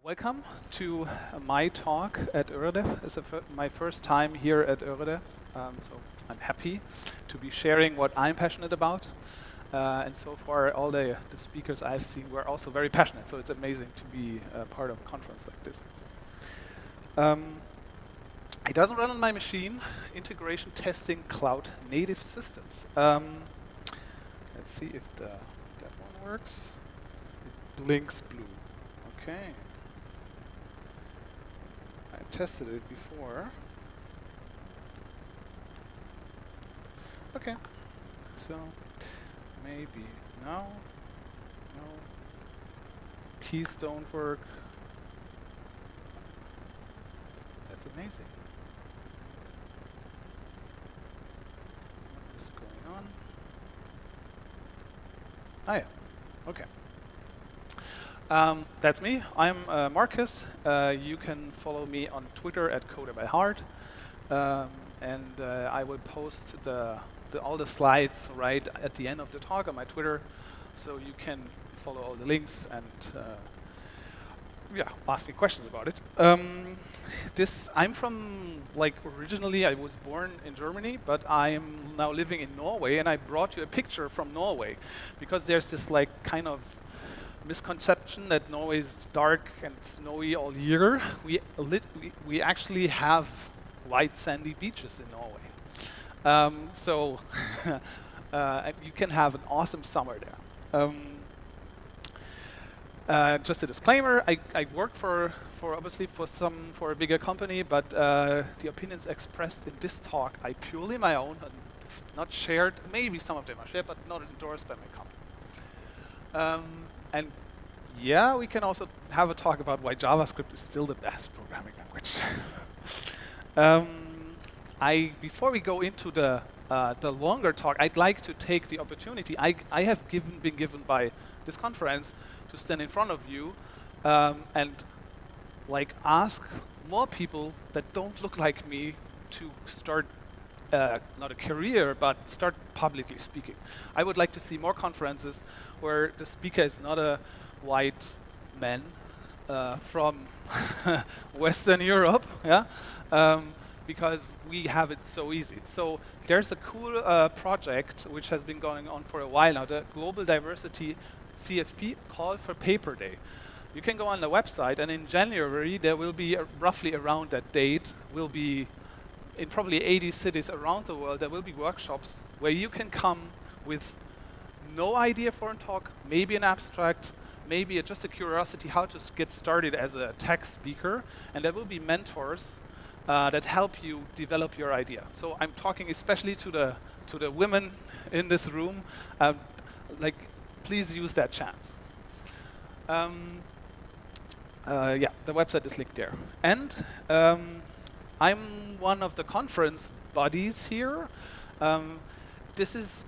Welcome to my talk at Øredev. It's my first time here at Øredev, so I'm happy to be sharing what I'm passionate about. And so far, all the speakers I've seen were also very passionate, so it's amazing to be part of a conference like this. It doesn't run on my machine. Integration testing cloud native systems. Let's see if that one works. It blinks blue. Okay. I tested it before. Okay. So maybe no. Keys don't work. That's amazing. What is going on? Ah, yeah. Okay. That's me. I'm Markus. You can follow me on Twitter at @coderbyheart, and I will post all the slides right at the end of the talk on my Twitter, so you can follow all the links and ask me questions about it. I'm from, originally I was born in Germany, but I'm now living in Norway, and I brought you a picture from Norway because there's this kind of misconception that Norway is dark and snowy all year. We actually have white sandy beaches in Norway, so you can have an awesome summer there. Just a disclaimer: I work for a bigger company, but the opinions expressed in this talk are purely my own and not shared. Maybe some of them are shared, but not endorsed by my company. And yeah, we can also have a talk about why JavaScript is still the best programming language. Before we go into the longer talk, I'd like to take the opportunity I have been given by this conference to stand in front of you and ask more people that don't look like me to start not a career, but start publicly speaking. I would like to see more conferences where the speaker is not a white man from Western Europe, because we have it so easy. So there's a cool project which has been going on for a while now, the Global Diversity CFP Call for Paper Day. You can go on the website, and in January there will be roughly around that date will be in probably 80 cities around the world, there will be workshops where you can come with no idea for a talk, maybe an abstract, maybe just a curiosity how to get started as a tech speaker, and there will be mentors that help you develop your idea. So I'm talking especially to the women in this room. Please use that chance. The website is linked there. And I'm one of the conference buddies here. This is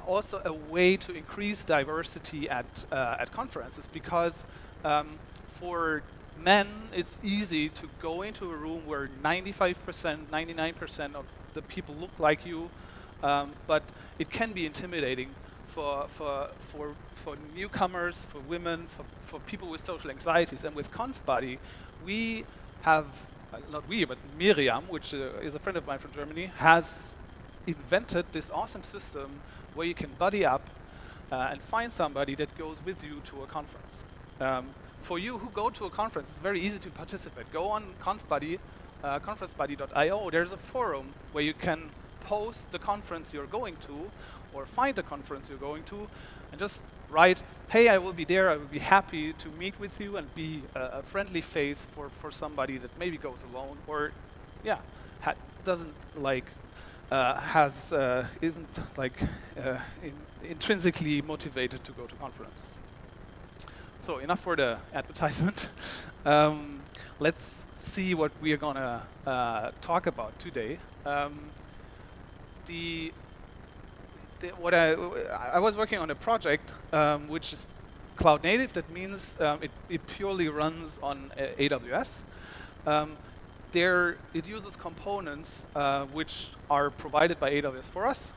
also a way to increase diversity at conferences, because for men it's easy to go into a room where 95%, 99% of the people look like you, but it can be intimidating for newcomers, for women, for people with social anxieties. And with ConfBuddy, we have not we, but Miriam, which is a friend of mine from Germany, has invented this awesome system where you can buddy up and find somebody that goes with you to a conference. For you who go to a conference, it's very easy to participate. Go on ConfBuddy, conferencebuddy.io. There's a forum where you can post the conference you're going to, or find the conference you're going to, and just write, hey, I will be there, I will be happy to meet with you and be a friendly face for somebody that maybe goes alone, or isn't intrinsically motivated to go to conferences. So enough for the advertisement. Let's see what we are gonna talk about today. I was working on a project which is cloud native. That means it purely runs on AWS. It uses components which are provided by AWS for us,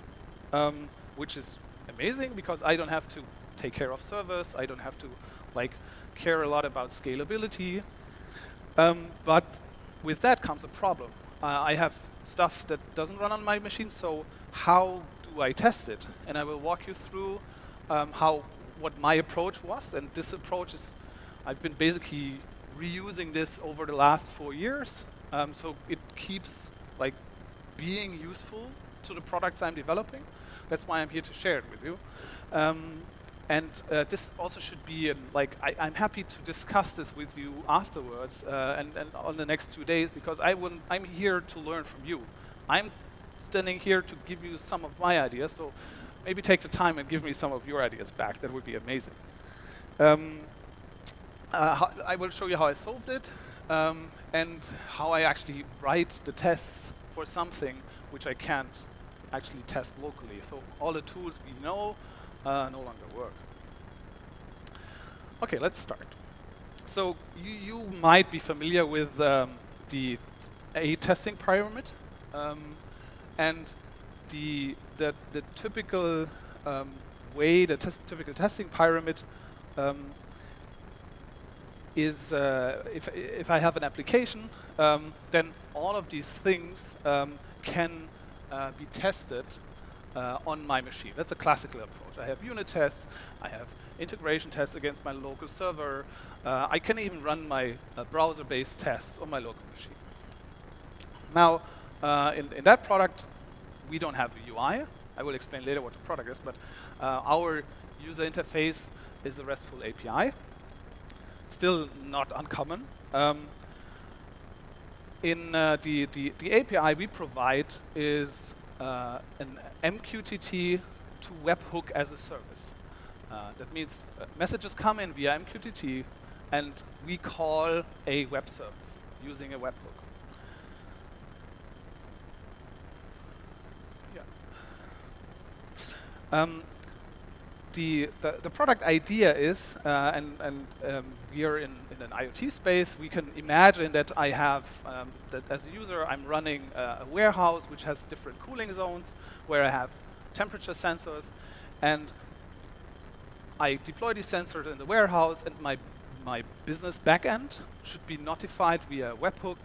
which is amazing because I don't have to take care of servers. I don't have to care a lot about scalability. But with that comes a problem. I have stuff that doesn't run on my machine, so how do I test it? And I will walk you through what my approach was. And this approach is, I've been basically reusing this over the last 4 years. So it keeps like being useful to the products I'm developing. That's why I'm here to share it with you. And this also should be, I'm happy to discuss this with you afterwards and on the next 2 days, because I'm here to learn from you. I'm standing here to give you some of my ideas, so maybe take the time and give me some of your ideas back. That would be amazing. I will show you how I solved it and how I actually write the tests for something which I can't actually test locally. So all the tools we know no longer work. Okay, let's start. So you might be familiar with the testing pyramid, and the typical way the typical testing pyramid is if I have an application, then all of these things can be tested on my machine. That's a classical approach. I have unit tests, I have integration tests against my local server, I can even run my browser-based tests on my local machine. Now, in that product, we don't have a UI. I will explain later what the product is, but our user interface is a RESTful API. Still not uncommon. In the API we provide is an MQTT to webhook as a service. That means messages come in via MQTT, and we call a web service using a webhook. Yeah. The product idea is, and we are in an IoT space, we can imagine that I have, that as a user, I'm running a warehouse which has different cooling zones, where I have temperature sensors, and I deploy these sensors in the warehouse, and my business backend should be notified via webhook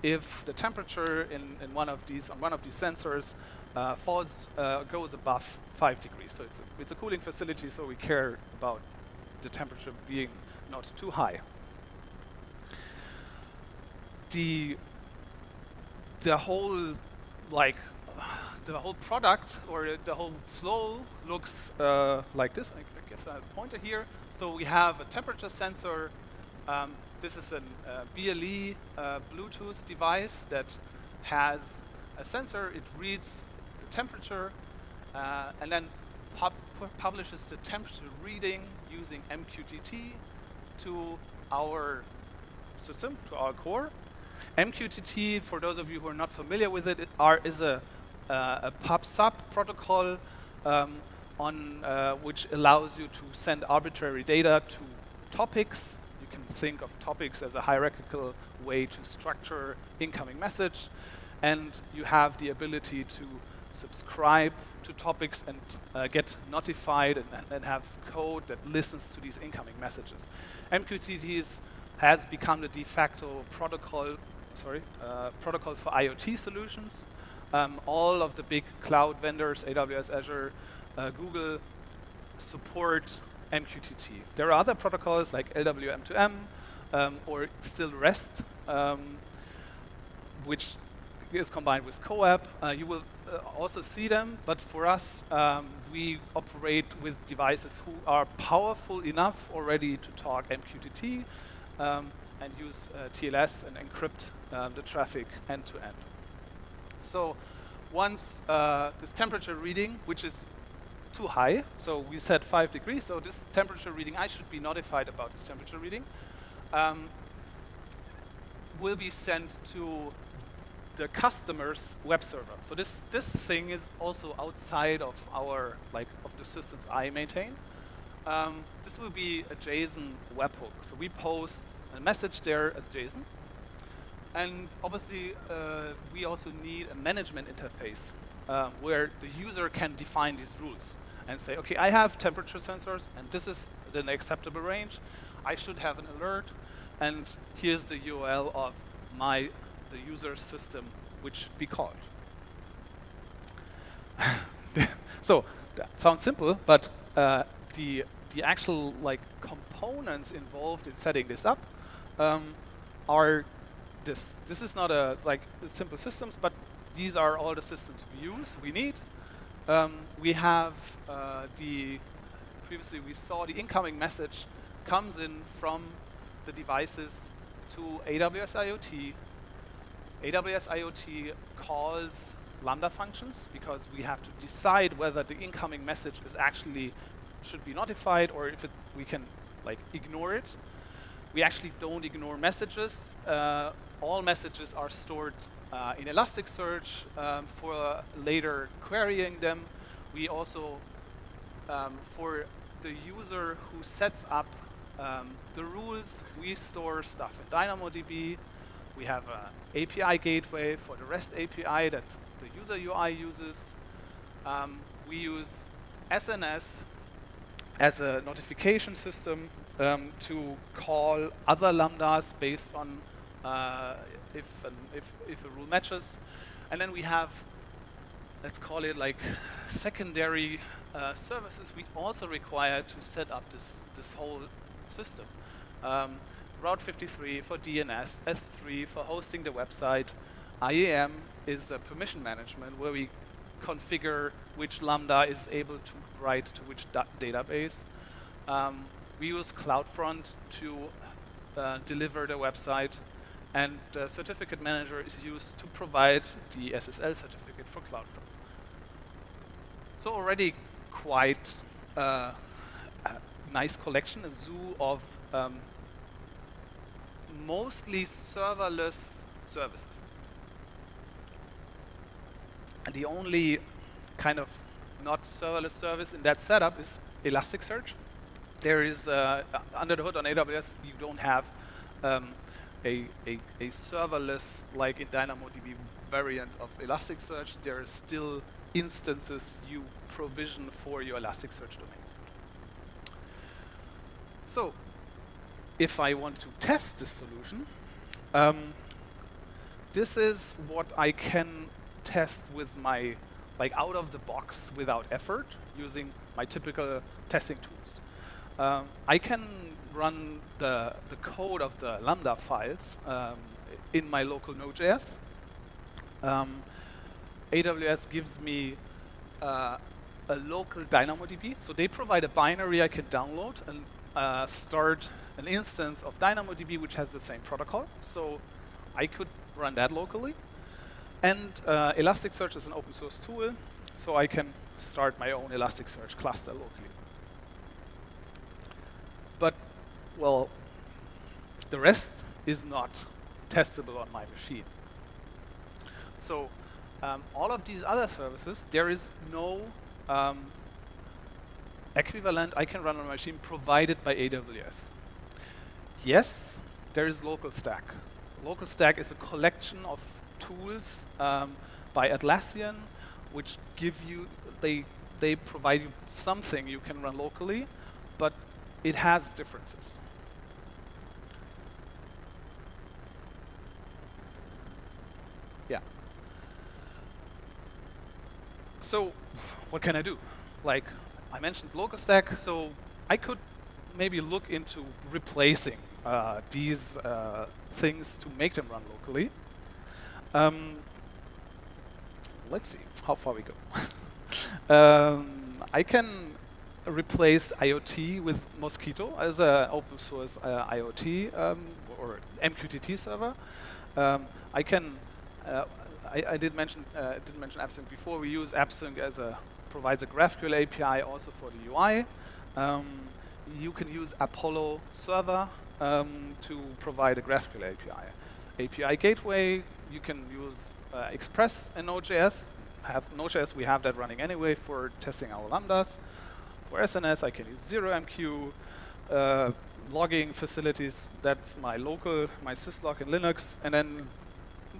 if the temperature on one of these sensors goes above 5 degrees. So it's a cooling facility, so we care about the temperature being not too high. The whole product, or the whole flow looks like this. I guess I have a pointer here. So we have a temperature sensor. This is a BLE Bluetooth device that has a sensor. It reads the temperature and then publishes the temperature reading using MQTT to our system, to our core. MQTT, for those of you who are not familiar with it, is a pub/sub protocol which allows you to send arbitrary data to topics. You can think of topics as a hierarchical way to structure incoming message, and you have the ability to subscribe to topics and get notified and have code that listens to these incoming messages. MQTT has become the de facto protocol for IoT solutions. All of the big cloud vendors, AWS, Azure, Google, support MQTT. There are other protocols like LWM2M or still REST, which is combined with CoAP. You will also see them, but for us, we operate with devices who are powerful enough already to talk MQTT and use TLS and encrypt the traffic end to end. So once this temperature reading, which is too high, so we set 5 degrees, so this temperature reading, I should be notified about this temperature reading, will be sent to the customer's web server. So this thing is also outside of of the systems I maintain. This will be a JSON webhook. So we post a message there as JSON. And obviously, we also need a management interface where the user can define these rules and say, okay, I have temperature sensors, and this is the acceptable range. I should have an alert, and here's the URL of the user system which be called. So that sounds simple, but the actual components involved in setting this up are this. This is not simple systems, but these are all the systems we need. We have previously we saw the incoming message comes in from the devices to AWS IoT. AWS IoT calls Lambda functions because we have to decide whether the incoming message is actually should be notified or if we can ignore it. We actually don't ignore messages. All messages are stored in Elasticsearch for later querying them. We also, for the user who sets up the rules, we store stuff in DynamoDB. We have an API gateway for the REST API that the user UI uses. We use SNS as a notification system to call other lambdas based on if a rule matches. And then we have, let's call it secondary services we also require to set up this whole system. Route 53 for DNS, S3 for hosting the website. IAM is permission management where we configure which Lambda is able to write to which database. We use CloudFront to deliver the website, and the certificate manager is used to provide the SSL certificate for CloudFront. So already quite a nice collection, a zoo of mostly serverless services. And the only kind of not serverless service in that setup is Elasticsearch. There is, under the hood on AWS, you don't have a serverless, like in DynamoDB, variant of Elasticsearch. There are still instances you provision for your Elasticsearch domains. So, if I want to test this solution, this is what I can test with my, out of the box without effort, using my typical testing tools. I can run the code of the Lambda files in my local Node.js. AWS gives me a local DynamoDB, so they provide a binary I can download and start an instance of DynamoDB which has the same protocol, so I could run that locally. And Elasticsearch is an open source tool, so I can start my own Elasticsearch cluster locally. But, well, the rest is not testable on my machine. So all of these other services, there is no equivalent I can run on my machine provided by AWS. Yes, there is LocalStack. LocalStack is a collection of tools by Atlassian, which give you, they provide you something you can run locally, but it has differences. Yeah. So what can I do? Like I mentioned LocalStack, so I could maybe look into replacing these things to make them run locally. Let's see how far we go. I can replace IoT with Mosquito as an open source IoT or MQTT server. I can. I didn't mention AppSync before. We use AppSync as provides a GraphQL API also for the UI. You can use Apollo server to provide a GraphQL API. API gateway, you can use Express in Node.js. Node.js, we have that running anyway for testing our lambdas. For SNS, I can use ZeroMQ. Logging facilities, that's my local, my syslog in Linux. And then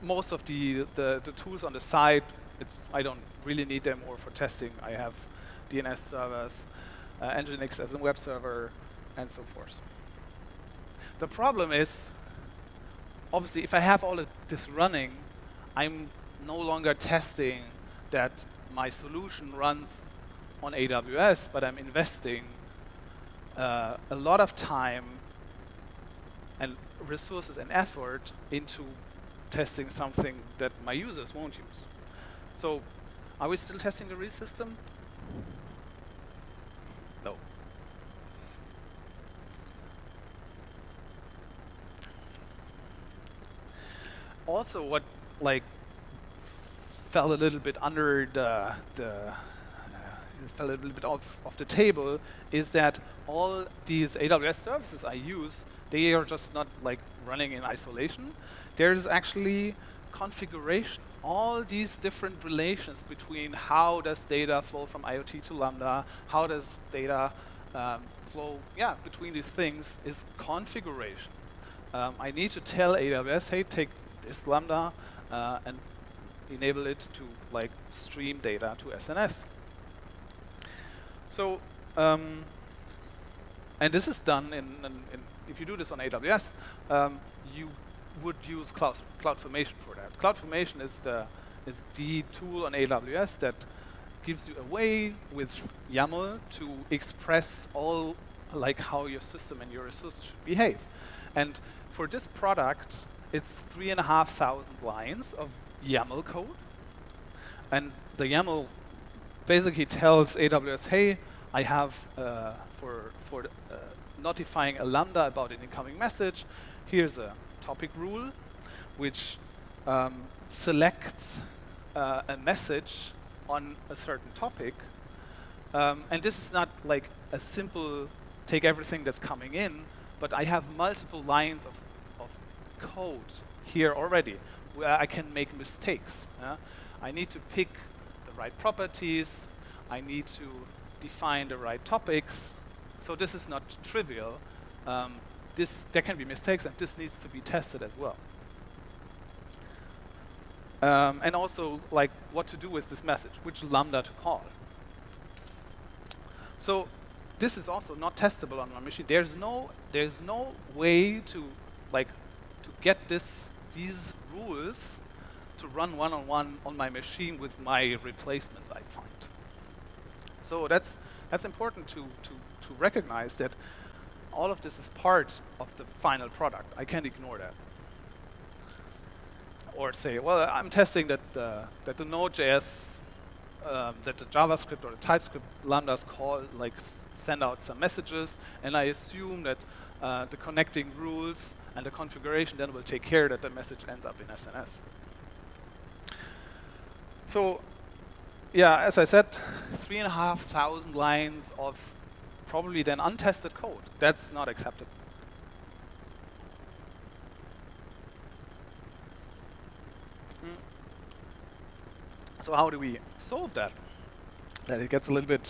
most of the tools on the side, I don't really need them, or for testing, I have DNS servers, Nginx as a web server, and so forth. The problem is, obviously, if I have all of this running, I'm no longer testing that my solution runs on AWS, but I'm investing a lot of time and resources and effort into testing something that my users won't use. So, are we still testing the real system? No. Also, what fell a little bit under fell a little bit off the table is that all these AWS services I use, they are just not like running in isolation. There's actually configuration, all these different relations between how does data flow from IoT to Lambda, how does data flow between these things is configuration. I need to tell AWS, hey, take this Lambda and enable it to like stream data to SNS. So, and this is done if you do this on AWS, you would use CloudFormation for that. CloudFormation is the tool on AWS that gives you a way with YAML to express all like how your system and your resources should behave. And for this product, it's 3,500 lines of YAML code, and the YAML basically tells AWS, hey, I have for notifying a Lambda about an incoming message, here's a topic rule which selects a message on a certain topic, and this is not like a simple take everything that's coming in, but I have multiple lines of code here already where I can make mistakes. I need to pick the right properties, I need to define the right topics, so this is not trivial. There can be mistakes, and this needs to be tested as well. And also, like, what to do with this message, which Lambda to call. So this is also not testable on my machine. There's no way to get these rules to run one-on-one on my machine with my replacements I find. So that's important to recognize that all of this is part of the final product. I can't ignore that. Or say, well, I'm testing that the Node.js, that the JavaScript or the TypeScript lambdas call, send out some messages, and I assume that the connecting rules and the configuration then will take care that the message ends up in SNS. So, yeah, as I said, 3,500 lines of probably then untested code. That's not acceptable. So how do we solve that? That it gets a little bit,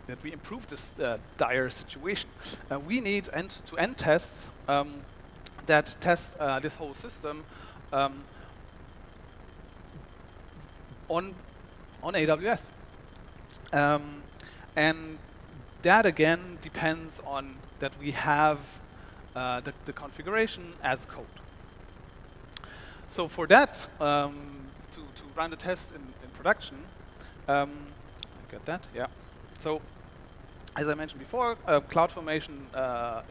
that we improve this dire situation. We need end-to-end tests that test this whole system on AWS. And that again depends on that we have the configuration as code. So for that, to run the test in production, I got that, yeah. So as I mentioned before, CloudFormation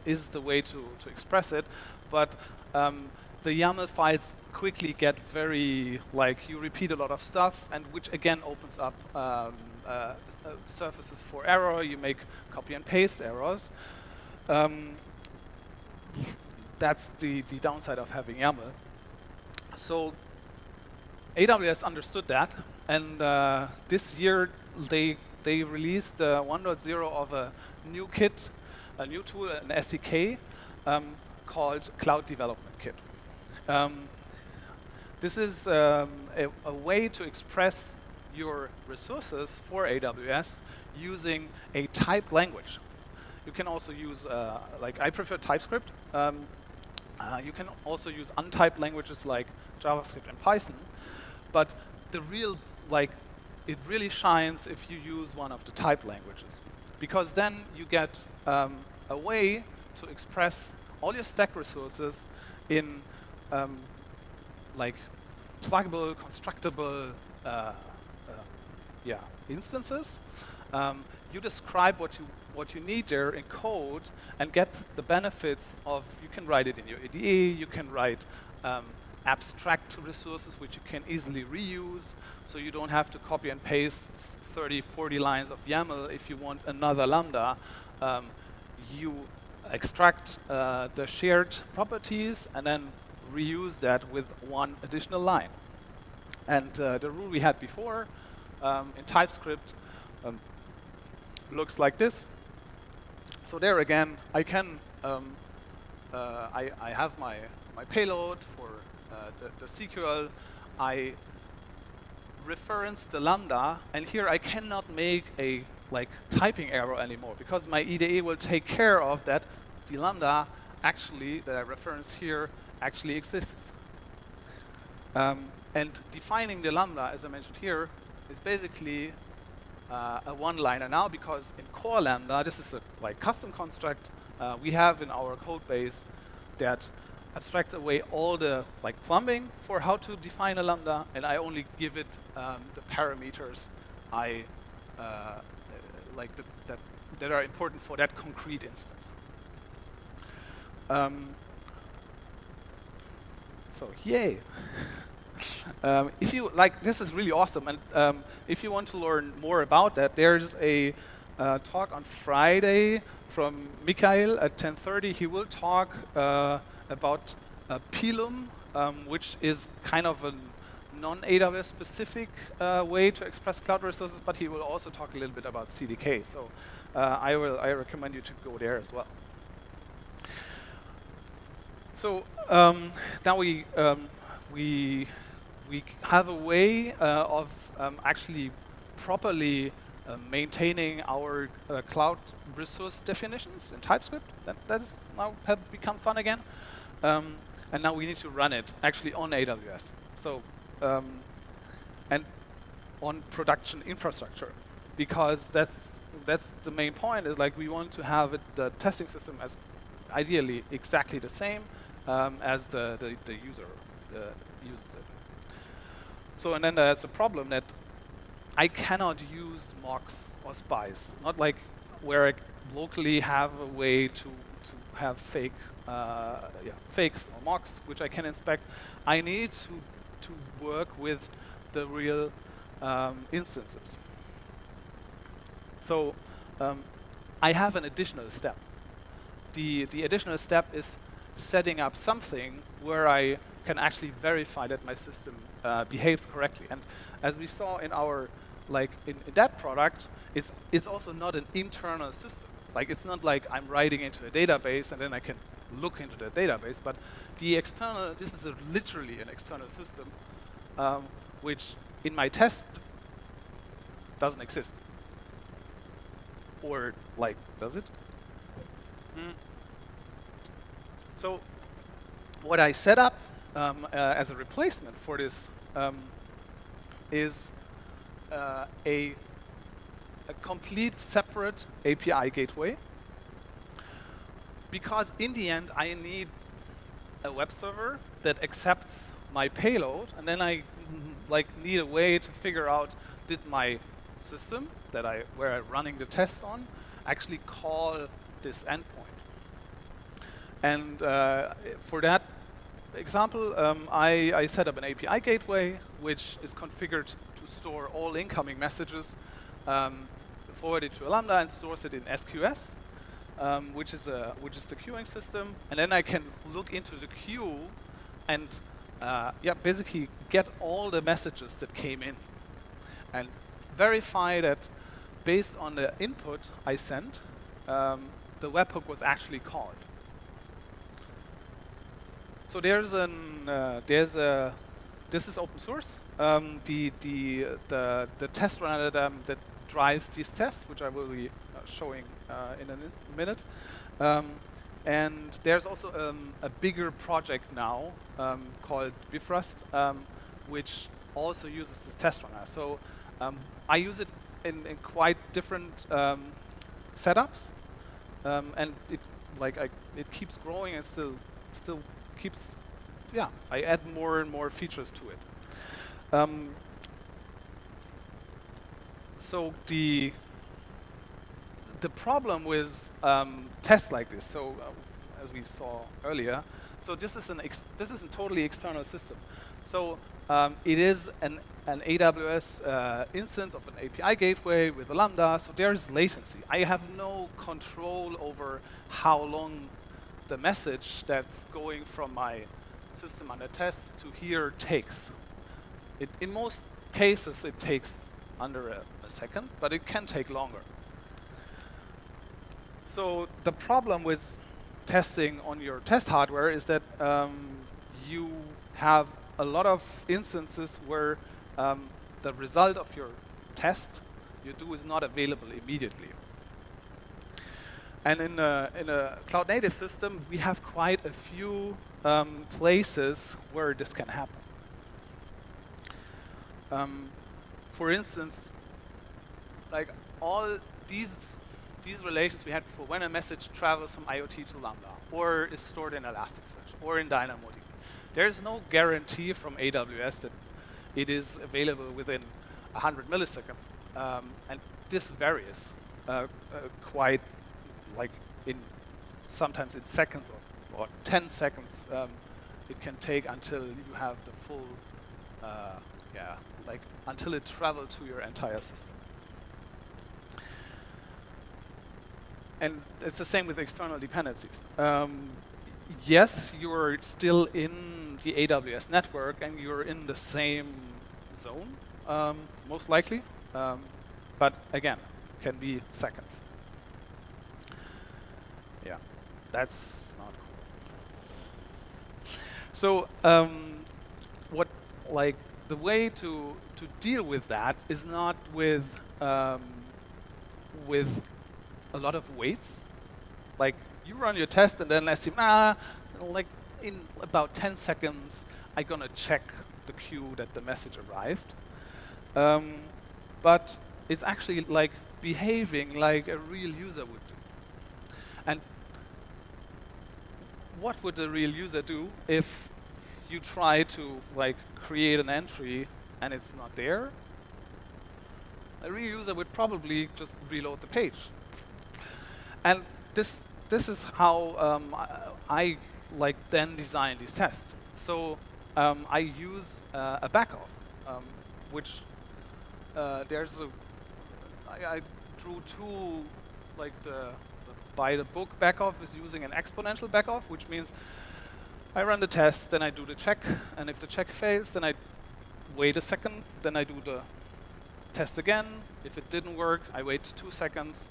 is the way to express it, but the YAML files quickly get very, you repeat a lot of stuff, and which again opens up surfaces for error. You make copy and paste errors. That's the downside of having YAML. So AWS understood that, and this year they released 1.0 of a new kit, a new tool, an SDK called Cloud Development Kit. This is a way to express your resources for AWS using a typed language. You can also use, I prefer TypeScript. You can also use untyped languages like JavaScript and Python. But the real, it really shines if you use one of the typed languages. Because then you get a way to express all your stack resources in like pluggable, constructible instances. You describe what you need there in code and get the benefits of, you can write it in your IDE, you can write abstract resources which you can easily reuse, so you don't have to copy and paste 30, 40 lines of YAML if you want another Lambda. You extract the shared properties and then reuse that with one additional line. And the rule we had before in TypeScript looks like this. So there again, I can I have my payload for the SQL. I reference the Lambda, and here I cannot make a typing error anymore because my IDE will take care of that. The Lambda actually that I reference here actually exists. And defining the Lambda, as I mentioned here, is basically a one-liner now, because in core Lambda, this is a custom construct we have in our code base that abstracts away all the plumbing for how to define a Lambda, and I only give it the parameters that are important for that concrete instance. So yay! If you this is really awesome, and if you want to learn more about that, there's a talk on Friday from Mikhail at 10:30. He will talk about Pilum, which is kind of a non-AWS specific way to express cloud resources, but he will also talk a little bit about CDK. So I recommend you to go there as well. So now we have a way of actually properly maintaining our cloud resource definitions in TypeScript. That is now have become fun again. And now we need to run it actually on AWS. So and on production infrastructure, because that's the main point. Is we want to have the testing system as ideally exactly the same as the user uses it. So and then there's a problem that I cannot use mocks or spies. Not where I locally have a way to have fakes or mocks which I can inspect. I need to work with the real instances. So I have an additional step. The additional step is setting up something where I can actually verify that my system behaves correctly. And as we saw in our in that product, it's also not an internal system. It's not like I'm writing into a database and then I can look into the database, but the external, this is literally an external system, which in my test doesn't exist. Or does it? So what I set up as a replacement for this is a complete separate API gateway, because in the end I need a web server that accepts my payload, and then I need a way to figure out, did my system where I'm running the tests on actually call this endpoint. And for that example, I set up an API gateway which is configured to store all incoming messages, forward it to a Lambda and stores it in SQS, which is the queuing system. And then I can look into the queue and basically get all the messages that came in and verify that based on the input I sent, the webhook was actually called. So this is open source. The test runner that drives these tests, which I will be showing in a minute. And there's also a bigger project now called Bifrost, which also uses this test runner. So I use it in quite different setups, and like it keeps growing and still keeps, yeah, I add more and more features to it. So the problem with tests like this, so as we saw earlier, so this is a totally external system. So it is an AWS instance of an API gateway with a Lambda, so there is latency. I have no control over how long the message that's going from my system under test to here takes. In most cases, it takes under a second, but it can take longer. So the problem with testing on your test hardware is that you have a lot of instances where the result of your test you do is not available immediately. And in a cloud-native system, we have quite a few places where this can happen. For instance, like all these relations we had before, when a message travels from IoT to Lambda, or is stored in Elasticsearch, or in DynamoDB, there is no guarantee from AWS that it is available within 100 milliseconds. And this varies quite, like sometimes in seconds or 10 seconds. It can take until you have the full, until it travels to your entire system. And it's the same with external dependencies. Yes, you're still in the AWS network and you're in the same zone, most likely. But again, can be seconds. Yeah, that's not cool. So the way to deal with that is not with a lot of waits. Like you run your test and then assume, like in about 10 seconds, I'm gonna check the queue that the message arrived. But it's actually like behaving like a real user would do. And what would a real user do if you try to like create an entry and it's not there? A real user would probably just reload the page. And this is how I like then design these tests. So I use a backoff, which I drew two, like the by the book backoff is using an exponential backoff, which means I run the test, then I do the check, and if the check fails, then I wait a second, then I do the test again. If it didn't work, I wait 2 seconds,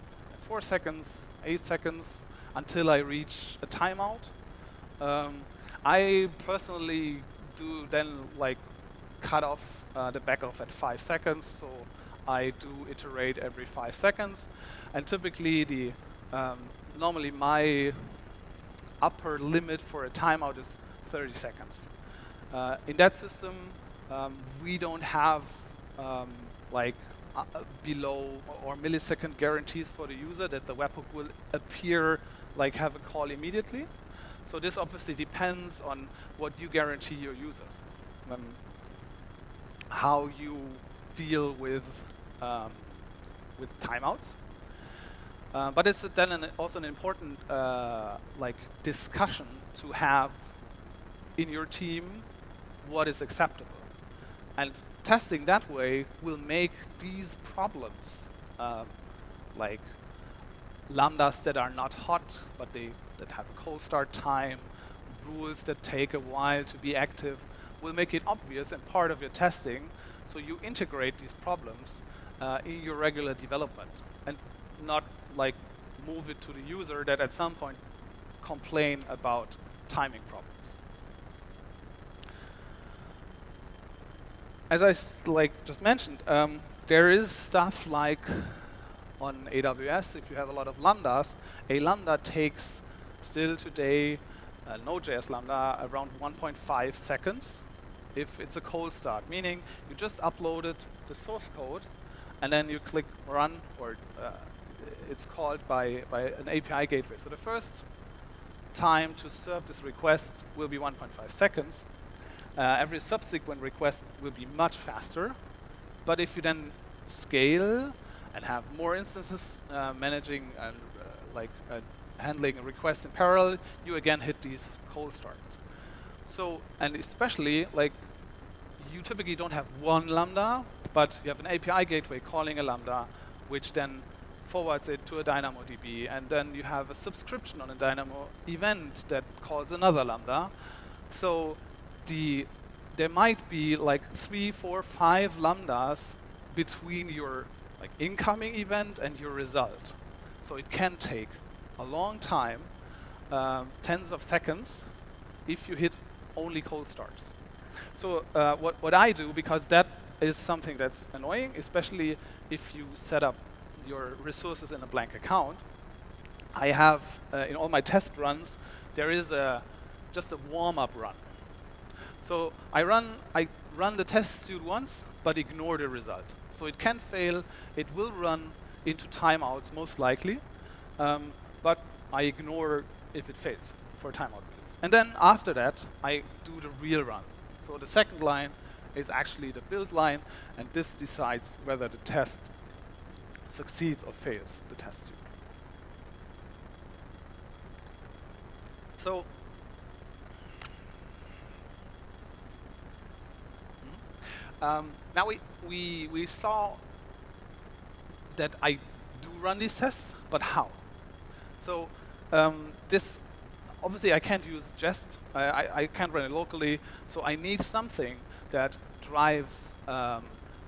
4 seconds, 8 seconds, until I reach a timeout. I personally do then like cut off the backoff at 5 seconds, so I do iterate every 5 seconds, and typically the normally my upper limit for a timeout is 30 seconds. In that system, we don't have below or millisecond guarantees for the user that the webhook will appear, like have a call immediately. So this obviously depends on what you guarantee your users, how you deal with timeouts. But it's then also an important discussion to have in your team what is acceptable. And testing that way will make these problems, like lambdas that are not hot, but that have a cold start time, rules that take a while to be active, will make it obvious and part of your testing, so you integrate these problems in your regular development, and not like move it to the user that at some point complain about timing problems. As I just mentioned, there is stuff like on AWS, if you have a lot of lambdas, a lambda takes still today, Node.js lambda, around 1.5 seconds if it's a cold start, meaning you just uploaded the source code and then you click run, or it's called by an API gateway. So the first time to serve this request will be 1.5 seconds. Every subsequent request will be much faster. But if you then scale and have more instances managing and handling a request in parallel, you again hit these cold starts. So, and especially, like, you typically don't have one Lambda, but you have an API gateway calling a Lambda, which then forwards it to a DynamoDB, and then you have a subscription on a Dynamo event that calls another Lambda. So there might be like 3, 4, 5 Lambdas between your incoming event and your result. So it can take a long time, tens of seconds, if you hit only cold starts. So what I do, because that is something that's annoying, especially if you set up your resources in a blank account, I have, in all my test runs, there is just a warm-up run. So I run the test suite once, but ignore the result. So it can fail. It will run into timeouts, most likely. But I ignore if it fails for timeout minutes. And then after that, I do the real run. So the second line is actually the build line, and this decides whether the test succeeds or fails the test suite. So now we saw that I do run these tests, but how? So this obviously I can't use Jest. I can't run it locally, so I need something that drives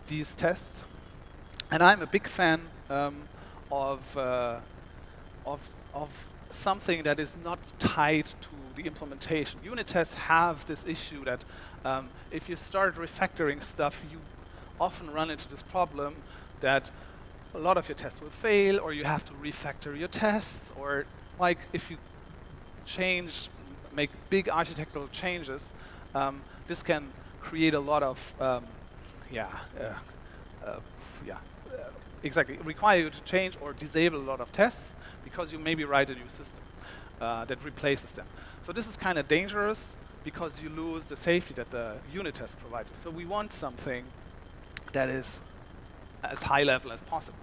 these tests. And I'm a big fan of something that is not tied to the implementation. Unit tests have this issue that if you start refactoring stuff, you often run into this problem that a lot of your tests will fail, or you have to refactor your tests, or like if you make big architectural changes, this can create a lot of exactly require you to change or disable a lot of tests because you maybe write a new system that replaces them. So this is kind of dangerous because you lose the safety that the unit test provides you. So we want something that is as high level as possible.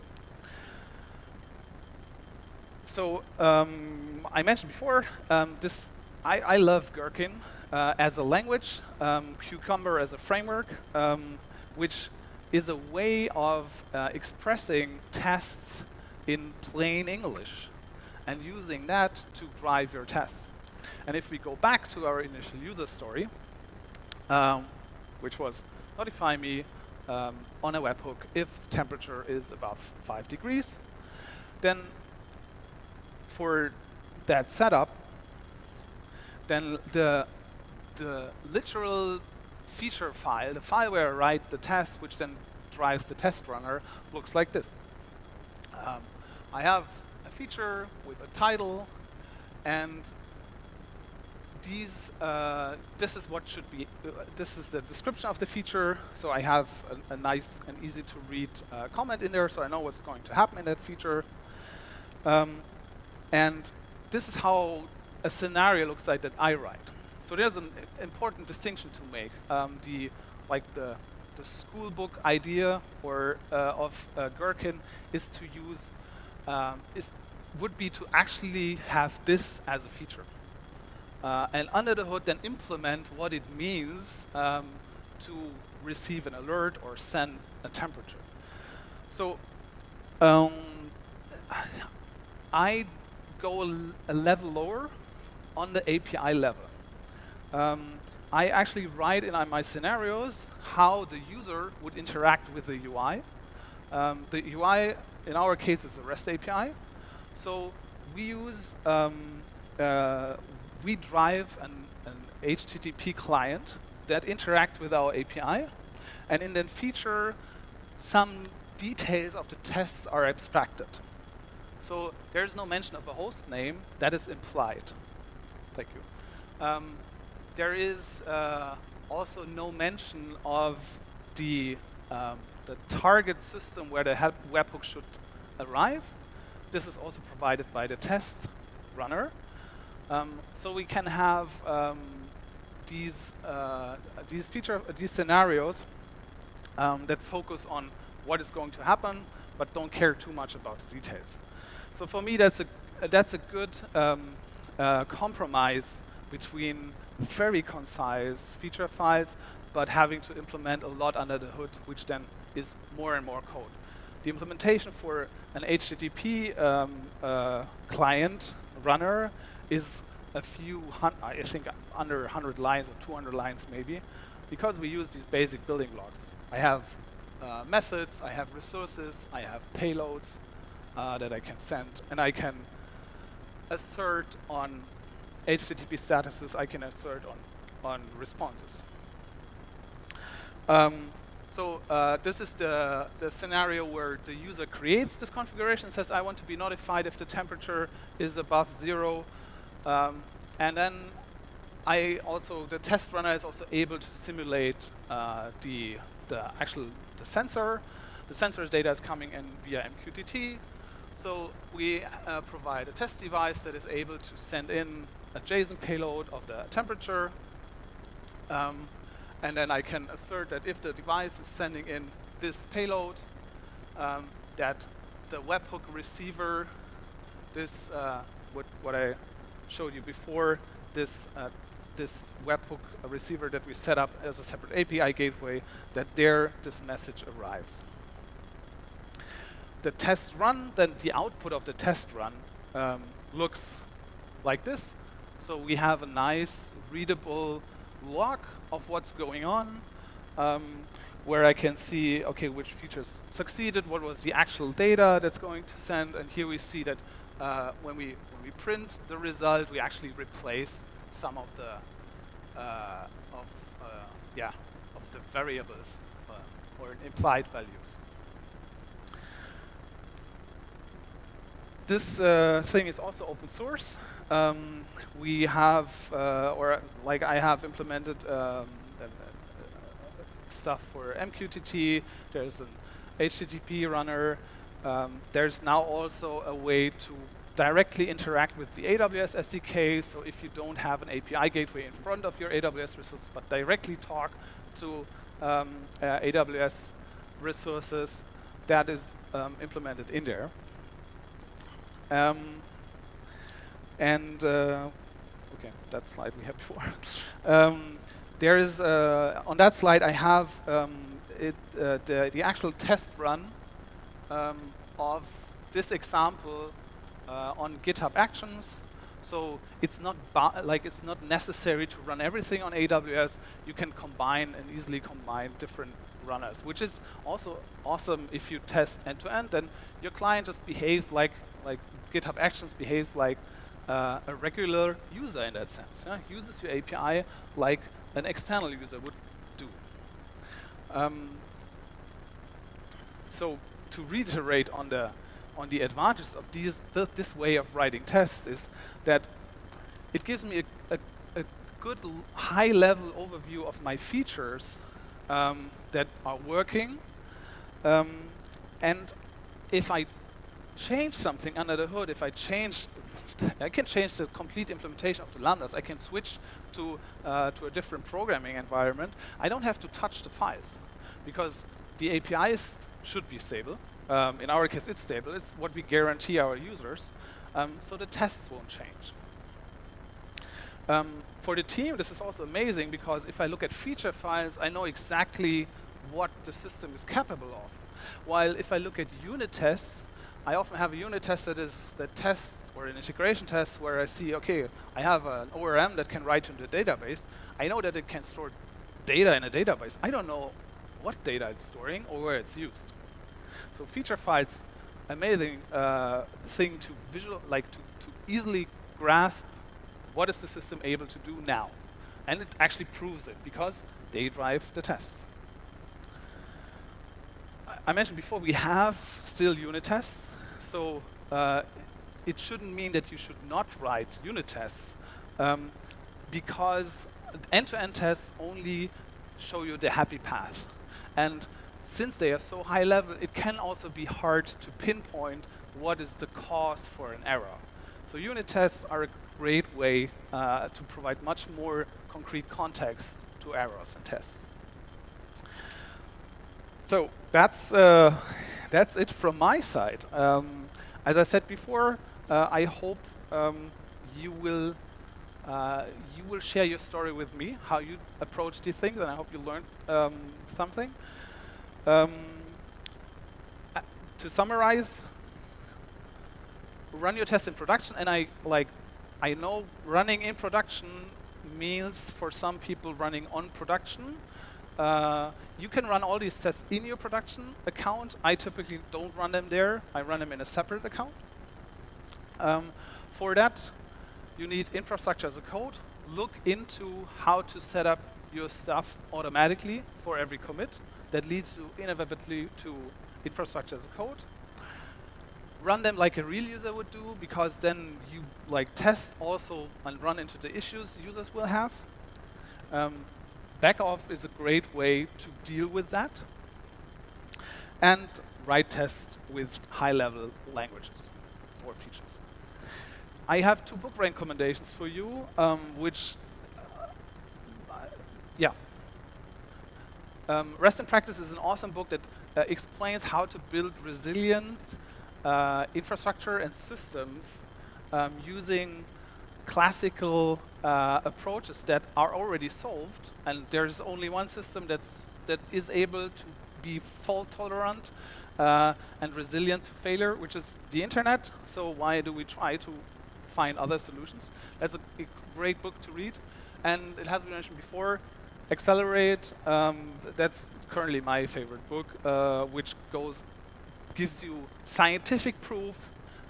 So I mentioned before, I love Gherkin as a language, Cucumber as a framework, which is a way of expressing tests in plain English and using that to drive your tests. And if we go back to our initial user story, which was notify me on a webhook if the temperature is above 5 degrees, then for that setup, then the literal feature file, the file where I write the test, which then drives the test runner, looks like this. I have a feature with a title, and this is what should be. This is the description of the feature. So I have a nice and easy to read comment in there, so I know what's going to happen in that feature. And this is how a scenario looks like that I write. So there's an important distinction to make. The school book idea of Gherkin is to use would be to actually have this as a feature, and under the hood then implement what it means to receive an alert or send a temperature. So I go a level lower on the API level. I actually write in my scenarios how the user would interact with the UI. The UI, in our case, is a REST API. So we use, we drive an HTTP client that interacts with our API, and in the feature, some details of the tests are abstracted. So there's no mention of a host name. That is implied. Thank you. There is also no mention of the target system where the webhook should arrive. This is also provided by the test runner. So we can have these scenarios that focus on what is going to happen, but don't care too much about the details. So for me, that's a good compromise between very concise feature files, but having to implement a lot under the hood, which then is more and more code. The implementation for an HTTP client runner is a few I think under 100 lines or 200 lines maybe, because we use these basic building blocks. I have methods, I have resources, I have payloads that I can send, and I can assert on HTTP statuses, I can assert on responses. So this is the scenario where the user creates this configuration, says I want to be notified if the temperature is above 0, and then the test runner is also able to simulate the sensor. The sensor's data is coming in via MQTT. So we provide a test device that is able to send in a JSON payload of the temperature. And then I can assert that if the device is sending in this payload, that the webhook receiver, this what I showed you before, this webhook receiver that we set up as a separate API gateway, that there this message arrives. The test run, then the output of the test run looks like this. So we have a nice readable log of what's going on, where I can see, okay, which features succeeded, what was the actual data that's going to send, and here we see that when we print the result, we actually replace some of the variables or implied values. This thing is also open source. We have, I have implemented stuff for MQTT. There's an HTTP runner. There's now also a way to directly interact with the AWS SDK. So if you don't have an API gateway in front of your AWS resources, but directly talk to AWS resources, that is implemented in there. Okay, that slide we had before. There is on that slide I have the actual test run of this example on GitHub Actions. So it's not necessary to run everything on AWS. You can combine and easily combine different runners, which is also awesome if you test end to end. Then your client just behaves like GitHub Actions behaves like a regular user in that sense. Yeah? Uses your API like an external user would do. So to reiterate on the advantages of this way of writing tests is that it gives me a good high-level overview of my features that are working, and if I change something under the hood, I can change the complete implementation of the lambdas. I can switch to a different programming environment. I don't have to touch the files because the APIs should be stable. In our case, it's stable. It's what we guarantee our users. So the tests won't change. For the team, this is also amazing because if I look at feature files, I know exactly what the system is capable of. While if I look at unit tests, I often have a unit test that tests, or an integration test, where I see, okay, I have an ORM that can write to the database. I know that it can store data in a database. I don't know what data it's storing or where it's used. So feature files, amazing thing to to easily grasp what is the system able to do now. And it actually proves it because they drive the tests. I mentioned before, we have still unit tests. So it shouldn't mean that you should not write unit tests because end-to-end tests only show you the happy path. And since they are so high level, it can also be hard to pinpoint what is the cause for an error. So unit tests are great way to provide much more concrete context to errors and tests. So that's it from my side. As I said before, I hope you will share your story with me, how you approach these things, and I hope you learned something. To summarize, run your test in production, and I know running in production means for some people running on production. You can run all these tests in your production account. I typically don't run them there. I run them in a separate account. For that, you need infrastructure as a code. Look into how to set up your stuff automatically for every commit. That leads you inevitably to infrastructure as a code. Run them like a real user would do, because then you test also and run into the issues users will have. Backoff is a great way to deal with that. And write tests with high-level languages or features. I have 2 book recommendations for you, which, Rest in Practice is an awesome book that explains how to build resilient infrastructure and systems using classical approaches that are already solved, and there's only one system that is able to be fault tolerant and resilient to failure, which is the internet. So why do we try to find other solutions? That's a great book to read, and it has been mentioned before. Accelerate, that's currently my favorite book, which gives you scientific proof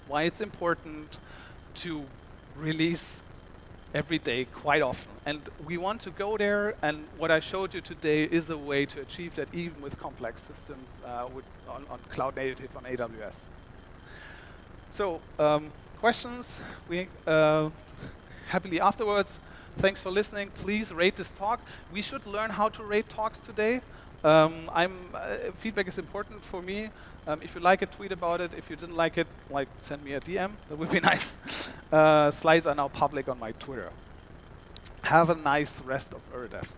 why it's important to release every day quite often. And we want to go there, and what I showed you today is a way to achieve that even with complex systems on cloud native on AWS. So questions, we happily afterwards. Thanks for listening. Please rate this talk. We should learn how to rate talks today. Feedback is important for me. If you like it, tweet about it. If you didn't like it, send me a DM. That would be nice. Slides are now public on my Twitter. Have a nice rest of Øredev.